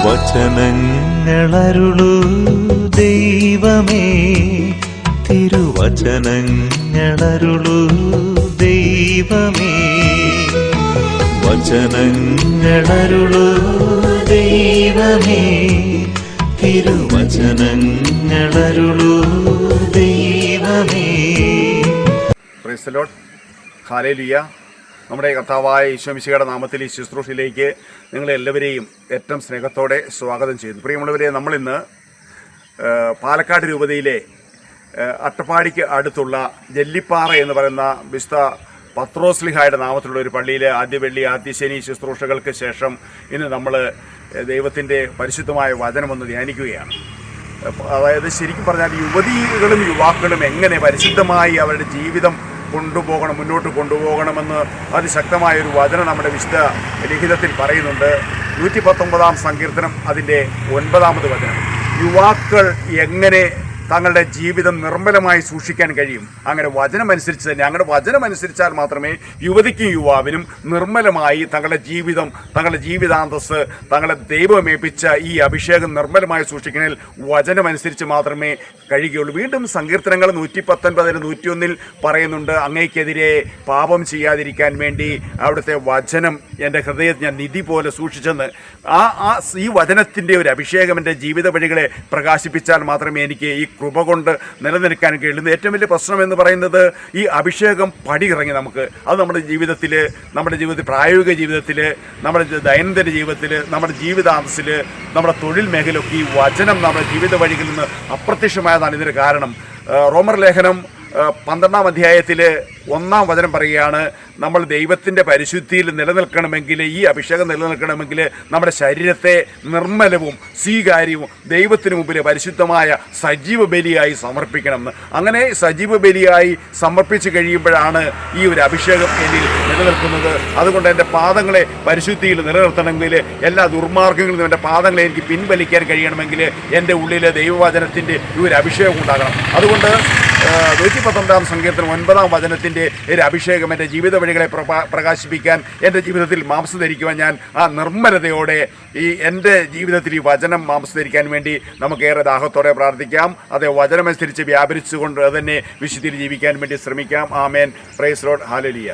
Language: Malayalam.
വചനങ്ങളരുളൂ ദൈവമേ, തിരുവചനങ്ങളരുളൂ ദൈവമേ, വചനങ്ങളരുളൂ ദൈവമേ, തിരുവചനങ്ങളരുളൂ ദൈവമേ. Price the lord. ഹല്ലേലൂയ. നമ്മുടെ കർത്താവായ ഈശോമിശിഹായുടെ നാമത്തിൽ ഈ ശുശ്രൂഷയിലേക്ക് നിങ്ങളെല്ലാവരെയും ഏറ്റവും സ്നേഹത്തോടെ സ്വാഗതം ചെയ്യുന്നു. പ്രിയമുള്ളവരെ, നമ്മളിന്ന് പാലക്കാട് രൂപതയിലെ അട്ടപ്പാടിക്ക് അടുത്തുള്ള ജല്ലിപ്പാറ എന്ന് പറയുന്ന വിശുദ്ധ പത്രോസ്ലിഹായുടെ നാമത്തിലുള്ള ഒരു പള്ളിയിൽ ആദ്യ വെള്ളി ആദ്യ ശനി ശുശ്രൂഷകൾക്ക് ശേഷം ഇന്ന് നമ്മൾ ദൈവത്തിൻ്റെ പരിശുദ്ധമായ വചനമൊന്ന് ധ്യാനിക്കുകയാണ്. അതായത് ശരിക്കും പറഞ്ഞാൽ യുവതികളും യുവാക്കളും എങ്ങനെ പരിശുദ്ധമായി അവരുടെ ജീവിതം മുന്നോട്ട് കൊണ്ടുപോകണമെന്ന് അതിശക്തമായൊരു വചനം നമ്മുടെ വിശുദ്ധ ലിഖിതത്തിൽ പറയുന്നുണ്ട്. 119 സങ്കീർത്തനം അതിൻ്റെ 9 വചനം. യുവാക്കൾ എങ്ങനെ തങ്ങളുടെ ജീവിതം നിർമ്മലമായി സൂക്ഷിക്കാൻ കഴിയും? അങ്ങനെ വചനമനുസരിച്ച് തന്നെ, അങ്ങനെ വചനമനുസരിച്ചാൽ മാത്രമേ യുവതിക്കും യുവാവിനും നിർമ്മലമായി തങ്ങളുടെ ജീവിതം, തങ്ങളുടെ ജീവിതാന്തസ്, തങ്ങളെ ദൈവമേൽപ്പിച്ച ഈ അഭിഷേകം നിർമ്മലമായി സൂക്ഷിക്കുന്നതിൽ വചനമനുസരിച്ച് മാത്രമേ കഴിയുകയുള്ളൂ. വീണ്ടും സങ്കീർത്തനങ്ങൾ 119-101 പറയുന്നുണ്ട്, അങ്ങയ്ക്കെതിരെ പാപം ചെയ്യാതിരിക്കാൻ വേണ്ടി അവിടുത്തെ വചനം എൻ്റെ ഹൃദയത്തിൽ ഞാൻ നിധി പോലെ സൂക്ഷിച്ചെന്ന്. ഈ വചനത്തിൻ്റെ ഒരു അഭിഷേകം എൻ്റെ ജീവിത വഴികളെ പ്രകാശിപ്പിച്ചാൽ മാത്രമേ എനിക്ക് ഈ കൃപ കൊണ്ട് നിലനിൽക്കാൻ കഴിയുള്ളൂ. ഏറ്റവും വലിയ പ്രശ്നം എന്ന് പറയുന്നത് ഈ അഭിഷേകം പടിയിറങ്ങി നമുക്ക് അത് നമ്മുടെ ജീവിതത്തിൽ പ്രായോഗിക ജീവിതത്തിൽ, നമ്മുടെ ദൈനംദിന ജീവിതത്തിൽ, നമ്മുടെ ജീവിതാന്തസ്സിൽ, നമ്മുടെ തൊഴിൽ മേഖലയൊക്കെ ഈ വചനം നമ്മുടെ ജീവിത വഴികളിൽ നിന്ന് അപ്രത്യക്ഷമായതാണ് ഇതിന് കാരണം. റോമർ ലേഖനം 12 അധ്യായത്തിൽ 1 വചനം പറയുകയാണ്, നമ്മൾ ദൈവത്തിൻ്റെ പരിശുദ്ധിയിൽ നിലനിൽക്കണമെങ്കിൽ, ഈ അഭിഷേകം നിലനിൽക്കണമെങ്കിൽ നമ്മുടെ ശരീരത്തെ നിർമ്മലവും സ്വീകാര്യവും ദൈവത്തിന് മുമ്പിൽ പരിശുദ്ധമായ സജീവ ബലിയായി സമർപ്പിക്കണമെന്ന്. അങ്ങനെ സജീവ ബലിയായി സമർപ്പിച്ച് കഴിയുമ്പോഴാണ് ഈ ഒരു അഭിഷേകം എന്നിൽ നിലനിൽക്കുന്നത്. അതുകൊണ്ട് എൻ്റെ പാദങ്ങളെ പരിശുദ്ധിയിൽ നിലനിർത്തണമെങ്കിൽ, എല്ലാ ദുർമാർഗ്ഗങ്ങളിൽ നിന്നും എൻ്റെ പാദങ്ങളെ എനിക്ക് പിൻവലിക്കാൻ കഴിയണമെങ്കിൽ എൻ്റെ ഉള്ളിൽ ദൈവവചനത്തിൻ്റെ ഈ ഒരു അഭിഷേകം ഉണ്ടാകണം. അതുകൊണ്ട് 119 സങ്കീർത്തനം 9 വചനത്തിൻ്റെ ഒരു അഭിഷേകം എൻ്റെ ജീവിത വഴികളെ പ്രകാശിപ്പിക്കാൻ, എൻ്റെ ജീവിതത്തിൽ മാംസം ധരിക്കുവാൻ, ഞാൻ ആ നിർമ്മലതയോടെ എൻ്റെ ജീവിതത്തിൽ ഈ വചനം മാംസം ധരിക്കാൻ വേണ്ടി നമുക്കേറെ ദാഹത്തോടെ പ്രാർത്ഥിക്കാം. അതേ വചനമനുസരിച്ച് വ്യാപരിച്ചുകൊണ്ട് തന്നെ വിശുദ്ധിയിൽ ജീവിക്കാൻ വേണ്ടി ശ്രമിക്കാം. Amen. Praise the lord. Hallelujah.